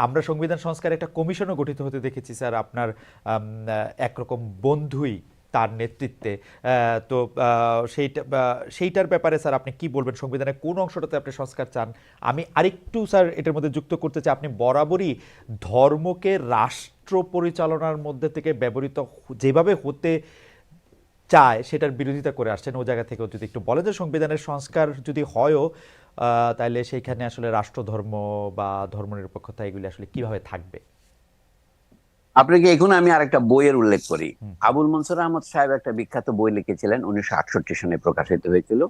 আমরা সংবিধান সংস্কার একটা কমিশনও গঠিত হতে দেখেছি স্যার, আপনার একরকম বন্ধুই তার নেতৃত্বে। তো সেইটার ব্যাপারে স্যার আপনি কি বলবেন, সংবিধানের কোন অংশটাতে আপনি সংস্কার চান? আমি আরেকটু স্যার এটার মধ্যে যুক্ত করতে চাই, আপনি বরাবরই ধর্মকে রাষ্ট্র পরিচালনার মধ্যে থেকে ব্যবহৃত যেভাবে হতে চায় সেটার বিরোধিতা করে আসছেন। ও জায়গা থেকেও যদি একটু বলে যে সংবিধানের সংস্কার যদি হয়ও, তাহলে সেইখানে আসলে রাষ্ট্রধর্ম বা ধর্মনিরপেক্ষতা এগুলি আসলে কিভাবে থাকবে? আপনাকে এখন আমি আরেকটা বইয়ের উল্লেখ করি। আবুল মনসুর আহমদ সাহেব একটা বিখ্যাত বই লিখেছিলেন, 1968 সনে প্রকাশিত হয়েছিল।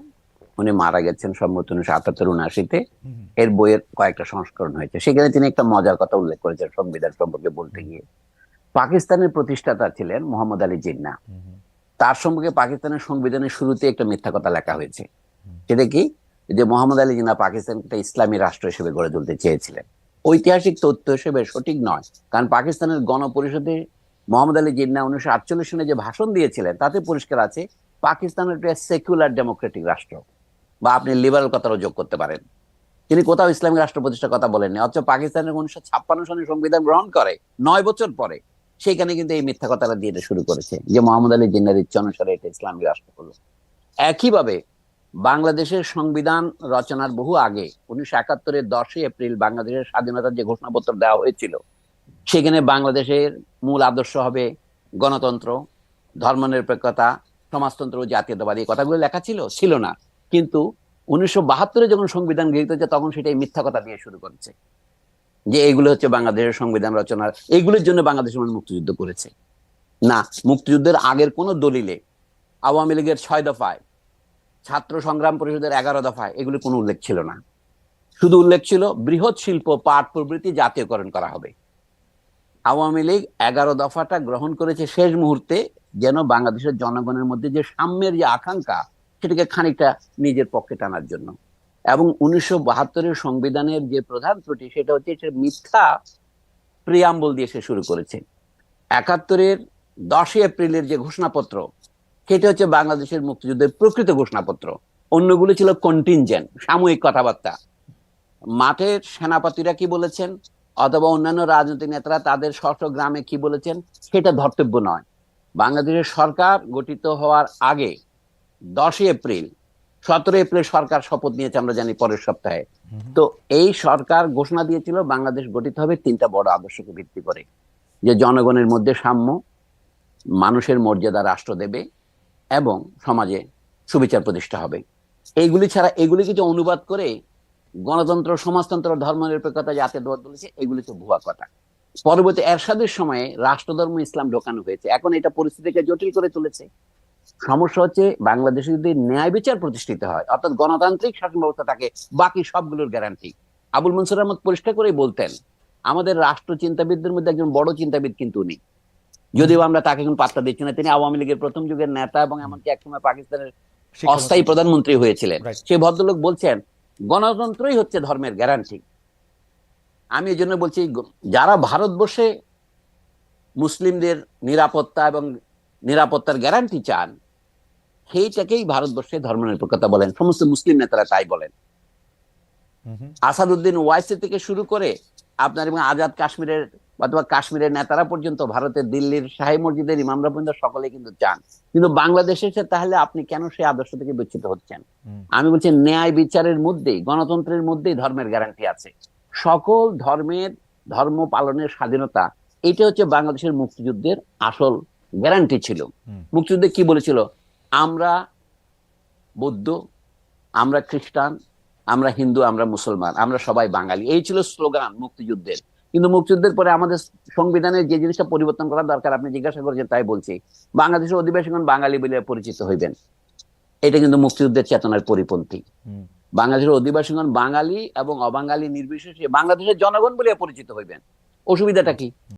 উনি মারা গেছেন সম্ভবত 1978-79-তে। এর বইয়ের কয়েকটা সংস্করণ হয়েছে, সেখানে তিনি একটা মজার কথা উল্লেখ করেছেন সংবিধান সম্পর্কে বলতে গিয়ে। পাকিস্তানের প্রতিষ্ঠাতা ছিলেন মোহাম্মদ আলী জিন্নাহ। তার সম্পর্কে পাকিস্তানের সংবিধানের শুরুতে একটা মিথ্যা কথা লেখা হয়েছে। সেটা কি? যে মোহাম্মদ আলী জিন্নাহ পাকিস্তানকে একটা ইসলামী রাষ্ট্র হিসেবে গড়ে তুলতে চেয়েছিলেন। ঐতিহাসিক তথ্য হিসেবে সঠিক নয়, কারণ পাকিস্তানের গণপরিষদে মোহাম্মদ আলী জিন্নাহ 1948 সনে যে ভাষণ দিয়েছিলেন তাতে পরিষ্কার আছে পাকিস্তান একটা সেকুলার ডেমোক্রেটিক রাষ্ট্র, বা আপনি লিবারাল কথারও যোগ করতে পারেন। তিনি কোথাও ইসলামিক রাষ্ট্র প্রতিষ্ঠার কথা বলেননি, অথচ পাকিস্তানের 1956 সনে সংবিধান গ্রহণ করে 9 বছর পরে সেখানে কিন্তু এই মিথ্যা কথাটা দিয়ে শুরু করেছে যে মোহাম্মদ আলী জিন্নাহর ইচ্ছা অনুসারে এটা ইসলামিক রাষ্ট্র হলো। একইভাবে বাংলাদেশের সংবিধান রচনার বহু আগে 1971-এর 10 এপ্রিল বাংলাদেশের স্বাধীনতার যে ঘোষণাপত্র দেওয়া হয়েছিল, সেখানে বাংলাদেশের মূল আদর্শ হবে গণতন্ত্র, ধর্মনিরপেক্ষতা, সমাজতন্ত্র ও জাতীয়তাবাদী, এই কথাগুলো লেখা ছিল ছিল না। কিন্তু 1972-এ যখন সংবিধান গৃহীত হচ্ছে তখন সেটাই মিথ্যা কথা দিয়ে শুরু করেছে যে এগুলো হচ্ছে বাংলাদেশের সংবিধান রচনার, এইগুলোর জন্য বাংলাদেশের মানুষ মুক্তিযুদ্ধ করেছে। না, মুক্তিযুদ্ধের আগের কোন দলিলে, আওয়ামী লীগের 6 দফায়, ছাত্র সংগ্রাম পরিষদের 11 দফায় এগুলি কোনো উল্লেখ ছিল না। শুধু উল্লেখ ছিল বৃহৎ শিল্প পাট প্রভৃতি জাতীয়করণ করা হবে। আওয়ামী লীগ 11 দফাটা গ্রহণ করেছে শেষ মুহূর্তে, যেন বাংলাদেশের জনগণের মধ্যে যে সাম্যের যে আকাঙ্ক্ষা সেটাকে খানিকটা নিজের পক্ষে টানার জন্য। এবং 1972-এর সংবিধানের যে প্রধান ত্রুটি সেটা হচ্ছে সে মিথ্যা প্রিয়াম্বল দিয়ে সে শুরু করেছে। 71-এর 10 এপ্রিলের যে ঘোষণাপত্র সেটা হচ্ছে বাংলাদেশের মুক্তিযুদ্ধের প্রকৃত ঘোষণাপত্র। অন্যগুলো ছিল কন্টিনজেন্ট, সাময়িক কথাবার্তা। মাঠের সেনাপতিরা কি বলেছেন অথবা অন্যান্য রাজনৈতিক নেতারা তাদের স্ব গ্রামে কি বলেছেন সেটা ধর্তব্য নয়। বাংলাদেশের সরকার গঠিত হওয়ার আগে 10 এপ্রিল, 17 এপ্রিল সরকার শপথ নিয়েছে আমরা জানি পরের সপ্তাহে। তো এই সরকার ঘোষণা দিয়েছিল বাংলাদেশ গঠিত হবে 3টা বড় আদর্শকে ভিত্তি করে, যে জনগণের মধ্যে সাম্য, মানুষের মর্যাদা রাষ্ট্র দেবে এবং সমাজে সুবিচার প্রতিষ্ঠা হবে। এইগুলি ছাড়া এগুলি কিছু অনুবাদ করে গণতন্ত্র, সমাজতন্ত্র, ধর্মনিরপেক্ষতা, জাতীয়তাবাদ বলেছে, এগুলি তো ভুয়া কথা। পরবর্তী এরশাদের সময়ে রাষ্ট্রধর্ম ইসলাম ঢোকানো হয়েছে, এখন এটা পরিস্থিতিকে জটিল করে তুলেছে। সমস্যা হচ্ছে বাংলাদেশে যদি ন্যায় বিচার প্রতিষ্ঠিত হয়, অর্থাৎ গণতান্ত্রিক শাসন ব্যবস্থা থাকে, বাকি সবগুলোর গ্যারান্টি। আবুল মনসুর আহমদ পরিষ্কার করেই বলতেন আমাদের রাষ্ট্র চিন্তাবিদদের মধ্যে একজন বড় চিন্তাবিদ কিন্তু উনি, যদিও আমরা তাকে এখন পাত্তা দিচ্ছি না। তিনি আওয়ামী লীগের প্রথম যুগের নেতা এবং এমনকি একসময় পাকিস্তানের অস্থায়ী প্রধানমন্ত্রী হয়েছিলেন। সেই ভদ্রলোক বলছেন গণতন্ত্রই হচ্ছে ধর্মের গ্যারান্টি। আমি এই জন্য বলছি যারা ভারতবর্ষে মুসলিমদের নিরাপত্তা এবং নিরাপত্তার গ্যারান্টি চান, সেইটাকেই ভারতবর্ষে ধর্মনিরপেক্ষতা বলেন, সমস্ত মুসলিম নেতারা তাই বলেন। আসাদুদ্দিন ওয়াইসি থেকে শুরু করে আপনার এবং আজাদ কাশ্মীরের অথবা কাশ্মীরের নেতারা পর্যন্ত, ভারতের দিল্লির শাহী মসজিদের ইমামরা পর্যন্ত সকলে কিন্তু চান। কিন্তু বাংলাদেশে তাহলে আপনি কেন সেই আদর্শ থেকে বিচ্যুত হচ্ছেন? আমি বলছি ন্যায় বিচারের মধ্যেই, গণতন্ত্রের মধ্যেই ধর্মের গ্যারান্টি আছে। সকল ধর্মের ধর্ম পালনের স্বাধীনতা, এটা হচ্ছে বাংলাদেশের মুক্তিযুদ্ধের আসল গ্যারান্টি ছিল। মুক্তিযুদ্ধে কি বলেছিল? আমরা বৌদ্ধ, আমরা খ্রিস্টান, আমরা হিন্দু, আমরা মুসলমান, আমরা সবাই বাঙালি, এই ছিল স্লোগান মুক্তিযুদ্ধের। কিন্তু মুক্তিযুদ্ধের পরে আমাদের সংবিধানের যে জিনিসটা পরিবর্তন করা দরকার, আপনি জিজ্ঞাসা করেছেন তাই বলছি, বাংলাদেশের অধিবাসীগণ বাঙালি বলে পরিচিত হইবেন, এটা কিন্তু মুক্তিযুদ্ধের চেতনার পরিপন্থী। বাংলাদেশের অধিবাসীগণ বাঙালি এবং অবাঙালি নির্বিশেষে বাংলাদেশের জনগণ বলে পরিচিত হইবেন। অসুবিধাটা কি?